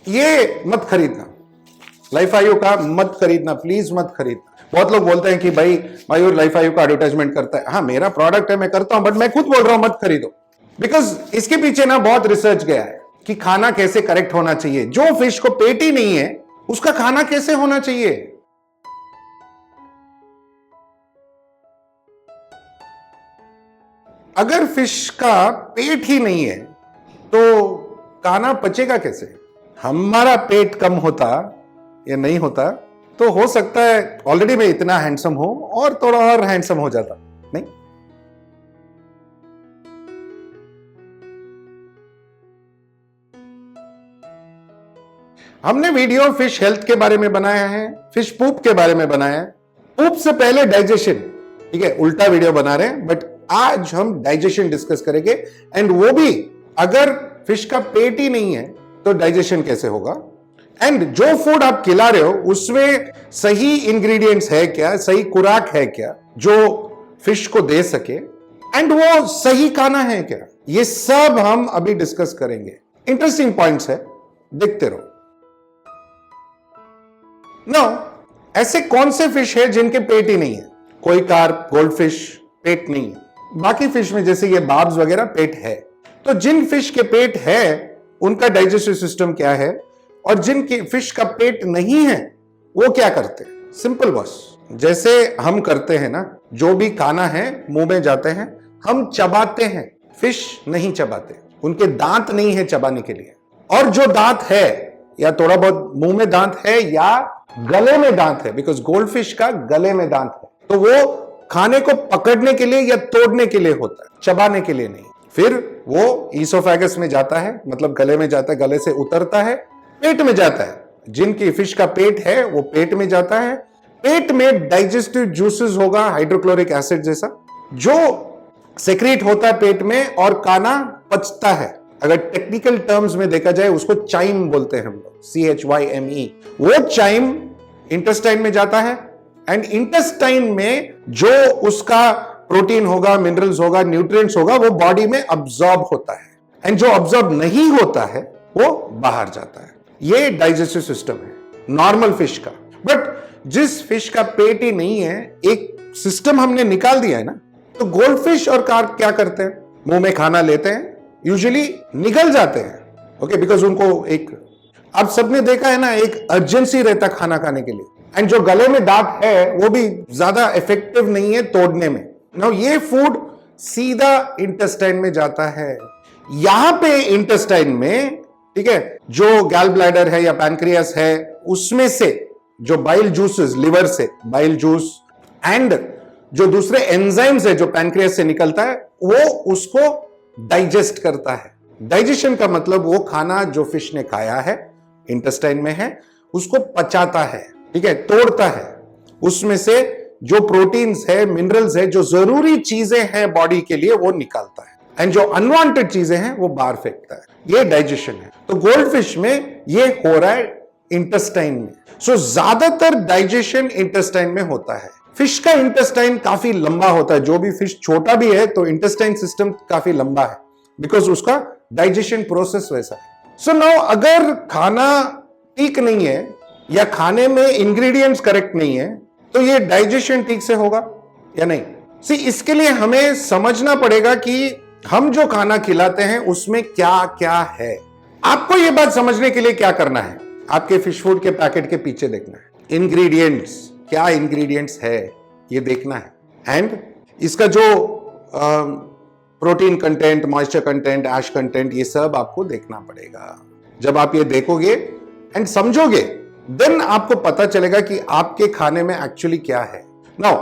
ये मत खरीदना, लाइफ आयु का मत खरीदना, प्लीज मत खरीदना। बहुत लोग बोलते हैं कि भाई मयूर लाइफ आयु का एडवर्टाइजमेंट करता है। हाँ, मेरा प्रोडक्ट है, मैं करता हूं, बट मैं खुद बोल रहा हूं मत खरीदो। बिकॉज इसके पीछे ना बहुत रिसर्च गया है कि खाना कैसे करेक्ट होना चाहिए। जो फिश को पेट ही नहीं है उसका खाना कैसे होना चाहिए। अगर फिश का पेट ही नहीं है तो खाना पचेगा कैसे। हमारा पेट कम होता या नहीं होता तो हो सकता है ऑलरेडी मैं इतना हैंडसम हूं और थोड़ा और हैंडसम हो जाता, नहीं। हमने वीडियो फिश हेल्थ के बारे में बनाया है, फिश पूप के बारे में बनाया है। पूप से पहले डाइजेशन, ठीक है, उल्टा वीडियो बना रहे हैं, बट आज हम डाइजेशन डिस्कस करेंगे। एंड वो भी अगर फिश का पेट ही नहीं है तो डाइजेशन कैसे होगा। एंड जो फूड आप खिला रहे हो उसमें सही इंग्रेडिएंट्स है क्या, सही खुराक है क्या जो फिश को दे सके, एंड वो सही खाना है क्या, ये सब हम अभी डिस्कस करेंगे। इंटरेस्टिंग पॉइंट्स है, देखते रहो। नाउ, ऐसे कौन से फिश है जिनके पेट ही नहीं है। कोई कार्प, गोल्ड फिश पेट नहीं है। बाकी फिश में जैसे ये बार्ब्स वगैरह पेट है। तो जिन फिश के पेट है उनका डाइजेस्टिव सिस्टम क्या है, और जिनकी फिश का पेट नहीं है वो क्या करते हैं। सिंपल बॉस, जैसे हम करते हैं ना, जो भी खाना है मुंह में जाते हैं, हम चबाते हैं। फिश नहीं चबाते, उनके दांत नहीं है चबाने के लिए। और जो दांत है, या थोड़ा बहुत मुंह में दांत है या गले में दांत है, बिकॉज गोल्ड फिश का गले में दांत है, तो वो खाने को पकड़ने के लिए या तोड़ने के लिए होता है, चबाने के लिए नहीं। फिर वो ईसोफेगस में जाता है, मतलब गले में जाता है, गले से उतरता है, पेट में जाता है। जिनकी फिश का पेट है वो पेट में जाता है। पेट में डाइजेस्टिव जूसेस होगा, हाइड्रोक्लोरिक एसिड जैसा, जो सेक्रेट होता है पेट में और खाना पचता है। अगर टेक्निकल टर्म्स में देखा जाए उसको चाइम बोलते हैं हम लोग, CHYME। वो चाइम इंटेस्टाइन में जाता है, एंड इंटेस्टाइन में जो उसका प्रोटीन होगा, मिनरल्स होगा, न्यूट्रिएंट्स होगा, वो बॉडी में अब्सॉर्ब होता है। एंड जो अब्सॉर्ब नहीं होता है वो बाहर जाता है। ये डाइजेस्टिव सिस्टम है नॉर्मल फिश का। बट जिस फिश का पेट ही नहीं है, एक सिस्टम हमने निकाल दिया है ना। तो गोल्ड फिश और कार्प क्या करते हैं, मुंह में खाना लेते हैं, यूजुअली निगल जाते हैं, ओके, बिकॉज उनको एक, आप सबने देखा है ना, एक अर्जेंसी रहता है खाना खाने के लिए। एंड जो गले में दांत है वो भी ज्यादा इफेक्टिव नहीं है तोड़ने में। नाउ ये फूड सीधा इंटेस्टाइन में जाता है। यहां पे इंटेस्टाइन में, ठीक है, जो गैल ब्लैडर है या पैनक्रियास है, उसमें से जो बाइल जूसेस, लिवर से बाइल जूस, एंड जो दूसरे एंजाइम्स है जो पैनक्रियास से निकलता है, वो उसको डाइजेस्ट करता है। डाइजेशन का मतलब वो खाना जो फिश ने खाया है, इंटेस्टाइन में है, उसको पचाता है, ठीक है, तोड़ता है। उसमें से जो प्रोटीन्स है, मिनरल्स है, जो जरूरी चीजें हैं बॉडी के लिए, वो निकालता है। एंड जो अनवांटेड चीजें हैं वो बाहर फेंकता है। ये डाइजेशन है। तो गोल्ड फिश में ये हो रहा है इंटेस्टाइन में। सो ज्यादातर डाइजेशन इंटेस्टाइन में होता है। फिश का इंटेस्टाइन काफी लंबा होता है। जो भी फिश छोटा भी है तो इंटेस्टाइन सिस्टम काफी लंबा है, बिकॉज उसका डाइजेशन प्रोसेस वैसा है। सो नाउ, अगर खाना ठीक नहीं है या खाने में इंग्रेडिएंट्स करेक्ट नहीं है, तो ये डाइजेशन ठीक से होगा या नहीं। सी, इसके लिए हमें समझना पड़ेगा कि हम जो खाना खिलाते हैं उसमें क्या क्या है। आपको यह बात समझने के लिए क्या करना है, आपके फिश फूड के पैकेट के पीछे देखना है। इंग्रेडिएंट्स, क्या इंग्रेडिएंट्स है ये देखना है। एंड इसका जो protein content, moisture content, ash content, ये सब आपको देखना पड़ेगा। जब आप ये देखोगे एंड समझोगे, देन आपको पता चलेगा कि आपके खाने में एक्चुअली क्या है। नाउ,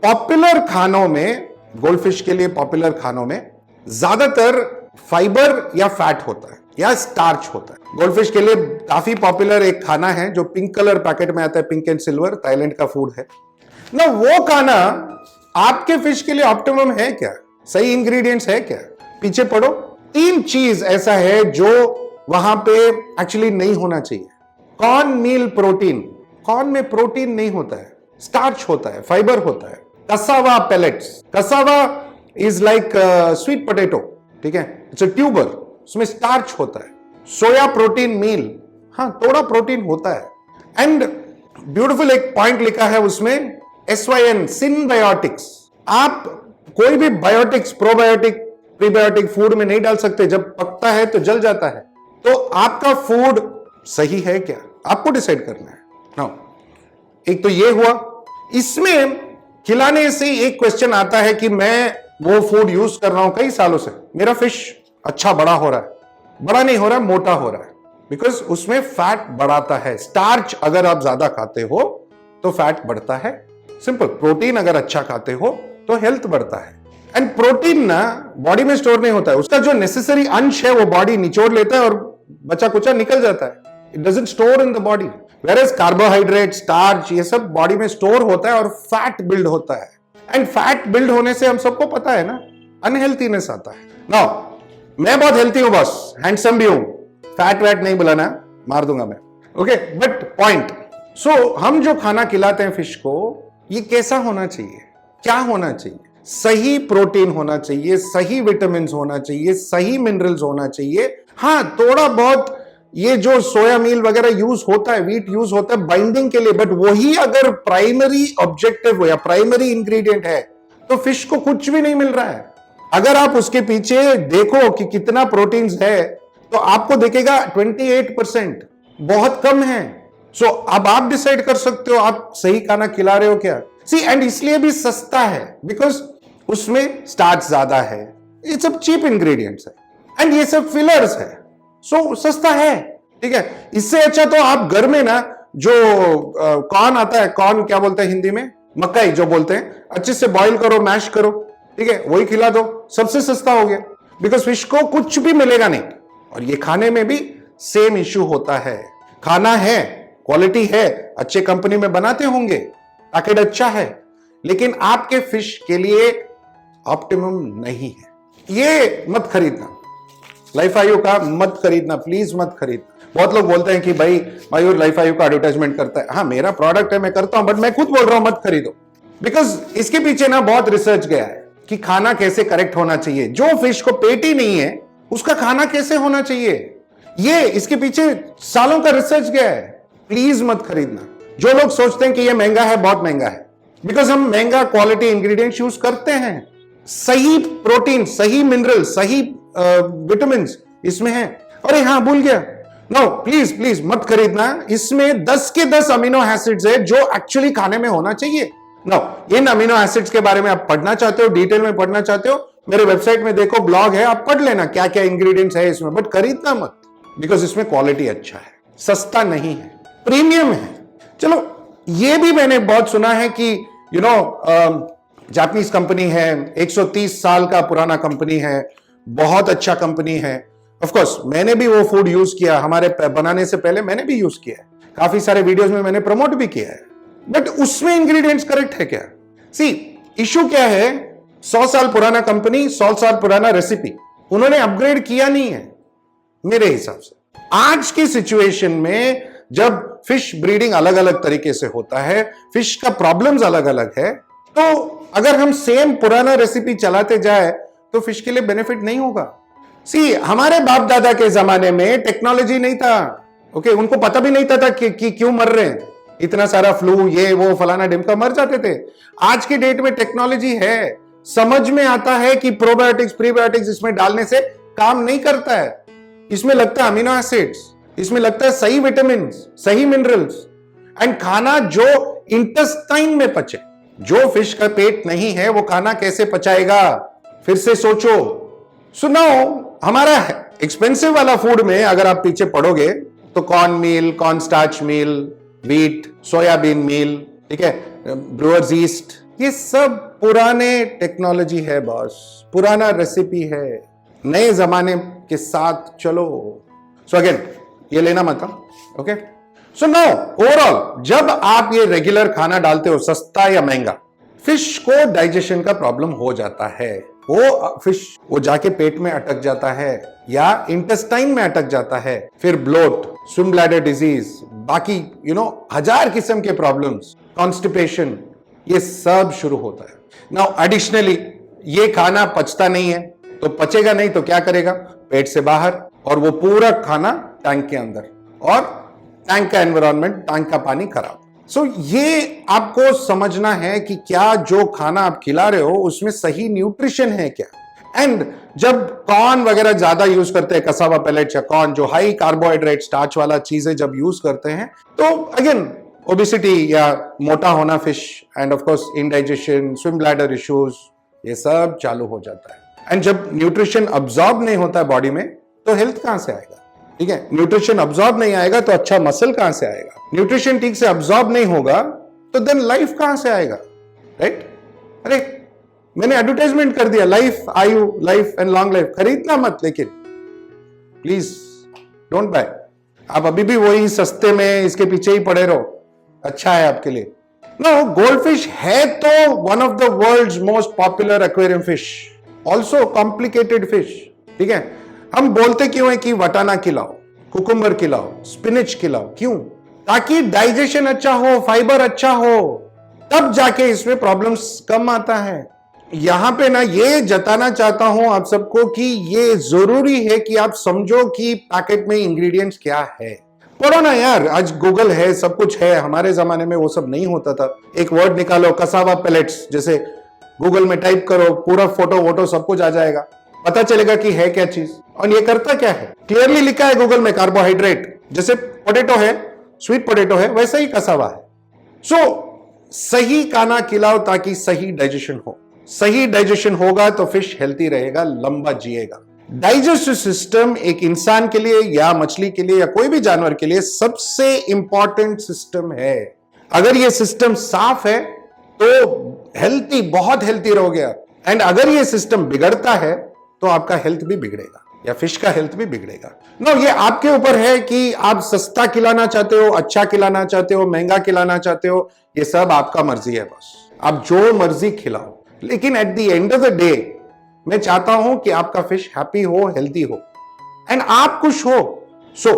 पॉपुलर खानों में, गोल्ड फिश के लिए पॉपुलर खानों में ज्यादातर फाइबर या फैट होता है या स्टार्च होता है। गोल्ड फिश के लिए काफी पॉपुलर एक खाना है जो पिंक कलर पैकेट में आता है, पिंक एंड सिल्वर, थाईलैंड का फूड है ना। वो खाना आपके फिश के लिए ऑप्टिमम है क्या, सही इंग्रेडिएंट्स है क्या? पीछे पढ़ो। 3 चीज ऐसा है जो वहां पे एक्चुअली नहीं होना चाहिए। कॉर्न मील प्रोटीन, कॉर्न में प्रोटीन नहीं होता है, स्टार्च होता है, फाइबर होता है। Cassava pellets, cassava is like sweet potato, ठीक है, इट्स अ ट्यूबर, उसमें स्टार्च होता है। सोया प्रोटीन मील हाँ, थोड़ा प्रोटीन होता है। एंड ब्यूटीफुल एक पॉइंट लिखा है उसमें, SYN, सिनबायोटिक्स। आप कोई भी बायोटिक्स, प्रोबायोटिक, प्रीबायोटिक फूड में नहीं डाल सकते। जब पकता है तो जल जाता है। तो आपका फूड सही है क्या, आपको डिसाइड करना है ना। एक तो ये हुआ। इसमें खिलाने से एक क्वेश्चन आता है कि मैं वो फूड यूज कर रहा हूं कई सालों से, मेरा फिश अच्छा बड़ा हो रहा है, बड़ा नहीं हो रहा है, मोटा हो रहा है, बिकॉज उसमें फैट बढ़ाता है। स्टार्च अगर आप ज्यादा खाते हो तो फैट बढ़ता है, सिंपल। प्रोटीन अगर अच्छा खाते हो तो हेल्थ बढ़ता है। एंड प्रोटीन ना बॉडी में स्टोर नहीं होता है, उसका जो नेसेसरी अंश है वो बॉडी निचोड़ लेता है और बचा कुचा निकल जाता है। It doesn't store in the body. Whereas carbohydrate, starch, ये सब बॉडी में स्टोर होता है और फैट बिल्ड होता है। एंड फैट बिल्ड होने से हम सबको पता है ना, अनहेल्थीनेस आता है। नाउ मैं बहुत हेल्थी हूं बॉस, हैंडसम भी हूं, फैट वैट नहीं बुलाना, मार दूंगा मैं, ओके। बट पॉइंट, सो हम जो खाना खिलाते हैं फिश को, ये कैसा होना चाहिए, क्या होना चाहिए? सही प्रोटीन होना चाहिए, सही विटामिन होना चाहिए, सही मिनरल्स होना चाहिए। हाँ, थोड़ा बहुत ये जो सोया मील वगैरह यूज होता है, व्हीट यूज होता है बाइंडिंग के लिए, बट वही अगर प्राइमरी ऑब्जेक्टिव हो या प्राइमरी इंग्रेडिएंट है तो फिश को कुछ भी नहीं मिल रहा है। अगर आप उसके पीछे देखो कि कितना प्रोटीन है तो आपको दिखेगा 28%, बहुत कम है। सो अब आप डिसाइड कर सकते हो आप सही खाना खिला रहे हो क्या। सी, एंड इसलिए भी सस्ता है बिकॉज उसमें स्टार्च ज्यादा है, ये सब चीप इंग्रेडिएंट्स है एंड ये सब फिलर्स है, सो सस्ता है, ठीक है। इससे अच्छा तो आप घर में ना जो कॉर्न आता है, कॉर्न क्या बोलते हैं हिंदी में, मकई जो बोलते हैं, अच्छे से बॉईल करो, मैश करो, ठीक है, वही खिला दो, सबसे सस्ता हो गया। बिकॉज फिश को कुछ भी मिलेगा नहीं। और ये खाने में भी सेम इश्यू होता है। खाना है, क्वालिटी है, अच्छे कंपनी में बनाते होंगे, पैकेट अच्छा है, लेकिन आपके फिश के लिए ऑप्टिमम नहीं है। ये मत खरीदना, लाइफ आयु का मत खरीदना, प्लीज मत खरीदना। बहुत लोग बोलते हैं कि भाई मयूर लाइफ आयु का एडवर्टाइजमेंट करता है। हाँ, मेरा प्रोडक्ट है, मैं करता हूं, बट मैं खुद बोल रहा हूं मत खरीदो। बिकॉज इसके पीछे ना बहुत रिसर्च गया है कि खाना कैसे करेक्ट होना चाहिए। जो फिश को पेट ही नहीं है उसका खाना कैसे होना चाहिए, ये इसके पीछे सालों का रिसर्च गया है। प्लीज मत खरीदना। जो लोग सोचते हैं कि ये महंगा है, बहुत महंगा है, बिकॉज हम महंगा क्वालिटी इंग्रेडिएंट्स यूज करते हैं। सही प्रोटीन, सही मिनरल, सही विटामिन इसमें है। अरे हाँ, भूल गया, नो प्लीज प्लीज मत खरीदना। इसमें 10 के 10 अमीनो एसिड्स है जो एक्चुअली खाने में होना चाहिए। नो, इन अमीनो एसिड्स के बारे में आप पढ़ना चाहते हो, डिटेल में पढ़ना चाहते हो, मेरे वेबसाइट में देखो, ब्लॉग है, आप पढ़ लेना क्या क्या इंग्रेडिएंट्स है इसमें, बट खरीदना मत, बिकॉज इसमें क्वालिटी अच्छा है, सस्ता नहीं है, प्रीमियम है। चलो, ये भी मैंने बहुत सुना है कि यू नो जापानीज कंपनी है, 130 साल का पुराना कंपनी है, बहुत अच्छा कंपनी है। ऑफ कोर्स मैंने भी वो फूड यूज किया, हमारे बनाने से पहले मैंने भी यूज किया है, काफी सारे वीडियोस में मैंने प्रमोट भी किया है, बट उसमें इंग्रेडिएंट्स करेक्ट है क्या? सी, इशू क्या है, 100 साल पुराना कंपनी, 100 साल पुराना रेसिपी, उन्होंने अपग्रेड किया नहीं है मेरे हिसाब से। आज की सिचुएशन में जब फिश ब्रीडिंग अलग अलग तरीके से होता है, फिश का प्रॉब्लम्स अलग अलग है, तो अगर हम सेम पुराना रेसिपी चलाते जाए तो फिश के लिए बेनिफिट नहीं होगा। सी, हमारे बाप दादा के जमाने में टेक्नोलॉजी नहीं था, ओके, उनको पता भी नहीं था कि क्यों मर रहे हैं, इतना सारा फ्लू, ये वो फलाना डिमका, मर जाते थे। आज की डेट में टेक्नोलॉजी है, समझ में आता है कि प्रोबायोटिक्स प्रीबायोटिक्स इसमें डालने से काम नहीं करता है। इसमें लगता है अमीनो एसिड्स, इसमें लगता है सही विटामिन, सही मिनरल्स, एंड खाना जो इंटेस्टाइन में पचे। जो फिश का पेट नहीं है वो खाना कैसे पचाएगा? फिर से सोचो। सुनाओ, हमारा एक्सपेंसिव वाला फूड में अगर आप पीछे पढ़ोगे तो कॉर्न मील, कॉर्न स्टार्च मील, व्हीट, सोयाबीन मील, ठीक है, ब्रूअर्स ईस्ट, ये सब पुराने टेक्नोलॉजी है बॉस, पुराना रेसिपी है, नए जमाने के साथ चलो। सो अगेन, ये लेना मत, ओके। सो नाउ ओवरऑल जब आप ये रेगुलर खाना डालते हो, सस्ता या महंगा, फिश को डाइजेशन का प्रॉब्लम हो जाता है। वो फिश वो जाके पेट में अटक जाता है या इंटेस्टाइन में अटक जाता है, फिर ब्लोट, स्विम ब्लैडर डिजीज, बाकी हजार किस्म के प्रॉब्लम्स, कॉन्स्टिपेशन, ये सब शुरू होता है। नाउ एडिशनली ये खाना पचता नहीं है, तो पचेगा नहीं तो क्या करेगा? पेट से बाहर, और वो पूरा खाना टैंक के अंदर, और टैंक का एनवायरनमेंट, टैंक का पानी खराब। सो ये आपको समझना है कि क्या जो खाना आप खिला रहे हो उसमें सही न्यूट्रिशन है क्या। एंड जब कॉर्न वगैरह ज्यादा यूज करते हैं, कसावा पेलेट्स या कॉर्न, जो हाई कार्बोहाइड्रेट स्टार्च वाला चीजें जब यूज करते हैं, तो अगेन ओबिसिटी या मोटा होना fish, and of course indigestion, swim bladder issues, ये सब चालू हो जाता है। एंड जब न्यूट्रिशन अब्सॉर्ब नहीं होता है बॉडी में, तो हेल्थ कहां से आएगा। ठीक है, न्यूट्रिशन अब्सॉर्ब नहीं आएगा तो अच्छा मसल कहां से आएगा। न्यूट्रिशन ठीक से अब्सॉर्ब नहीं होगा तो देन लाइफ कहां से आएगा, राइट। अरे मैंने एडवर्टाइजमेंट कर दिया, लाइफ, आयु, लाइफ एंड लॉन्ग लाइफ, खरीदना मत, लेकिन प्लीज डोंट बाय। आप अभी भी वही सस्ते में इसके पीछे ही पड़े रहो, अच्छा है आपके लिए। नो, गोल्डफिश है तो one of the world's most popular aquarium fish, also complicated fish. ठीक है, हम बोलते क्यों है कि वटाना खिलाओ, कुकुम्बर खिलाओ, स्पिनच खिलाओ, क्यों? ताकि डाइजेशन अच्छा हो, फाइबर अच्छा हो, तब जाके इसमें प्रॉब्लम्स कम आता है। यहां पे ना ये जताना चाहता हूं आप सबको कि ये जरूरी है कि आप समझो कि पैकेट में इंग्रेडिएंट्स क्या है। पढ़ो ना यार, आज गूगल है, सब कुछ है। हमारे जमाने में वो सब नहीं होता था। एक वर्ड निकालो, कसावा पेलेट्स, जैसे गूगल में टाइप करो, पूरा फोटो वोटो सब कुछ आ जाएगा, पता चलेगा कि है क्या चीज और ये करता क्या है। क्लियरली लिखा है गूगल में, कार्बोहाइड्रेट, जैसे पोटैटो है, स्वीट पोटैटो है, वैसा ही कसावा है। सो सही खाना खिलाओ ताकि सही डाइजेशन हो। सही डाइजेशन होगा तो फिश हेल्थी रहेगा, लंबा जिएगा। डाइजेस्टिव सिस्टम एक इंसान के लिए या मछली के लिए या कोई भी जानवर के लिए सबसे इंपॉर्टेंट सिस्टम है। अगर ये सिस्टम साफ है तो हेल्थी, बहुत हेल्थी रहोगे आप। एंड अगर ये सिस्टम बिगड़ता है तो आपका हेल्थ भी बिगड़ेगा या फिश का हेल्थ भी बिगड़ेगा। नो, ये आपके ऊपर है कि आप सस्ता खिलाना चाहते हो, अच्छा खिलाना चाहते हो, महंगा खिलाना चाहते हो, ये सब आपका मर्जी है। बस आप जो मर्जी खिलाओ, लेकिन at the end of the day मैं चाहता हूं कि आपका फिश हैप्पी हो, हेल्दी हो एंड आप खुश हो। सो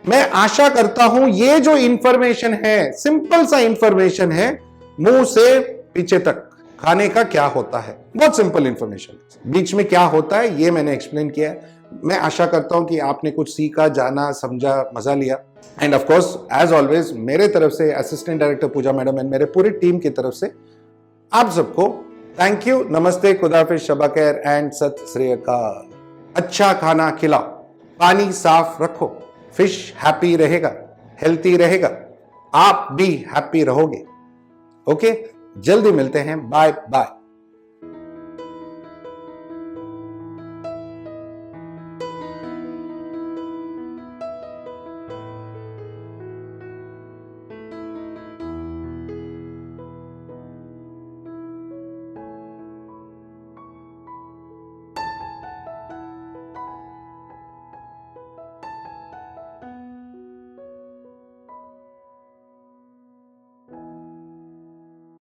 मैं आशा करता हूं ये जो इंफॉर्मेशन है, सिंपल सा इंफॉर्मेशन है, मुंह से पीछे तक खाने का क्या होता है, बहुत सिंपल इंफॉर्मेशन, बीच में क्या होता है ये मैंने एक्सप्लेन किया है। मैं आशा करता हूं कि आपने कुछ सीखा, जाना, समझा, मजा लिया। And of course as always मेरे तरफ से, assistant director Pooja madam and मेरे पूरी टीम की तरफ से आप सबको थैंक यू, नमस्ते, खुदाफिज, शबा खैर एंड सत श्री अकाल। अच्छा खाना खिलाओ, पानी साफ रखो, फिश हैप्पी रहेगा, हेल्थी रहेगा, आप भी हैप्पी रहोगे। ओके, जल्दी मिलते हैं, बाय बाय।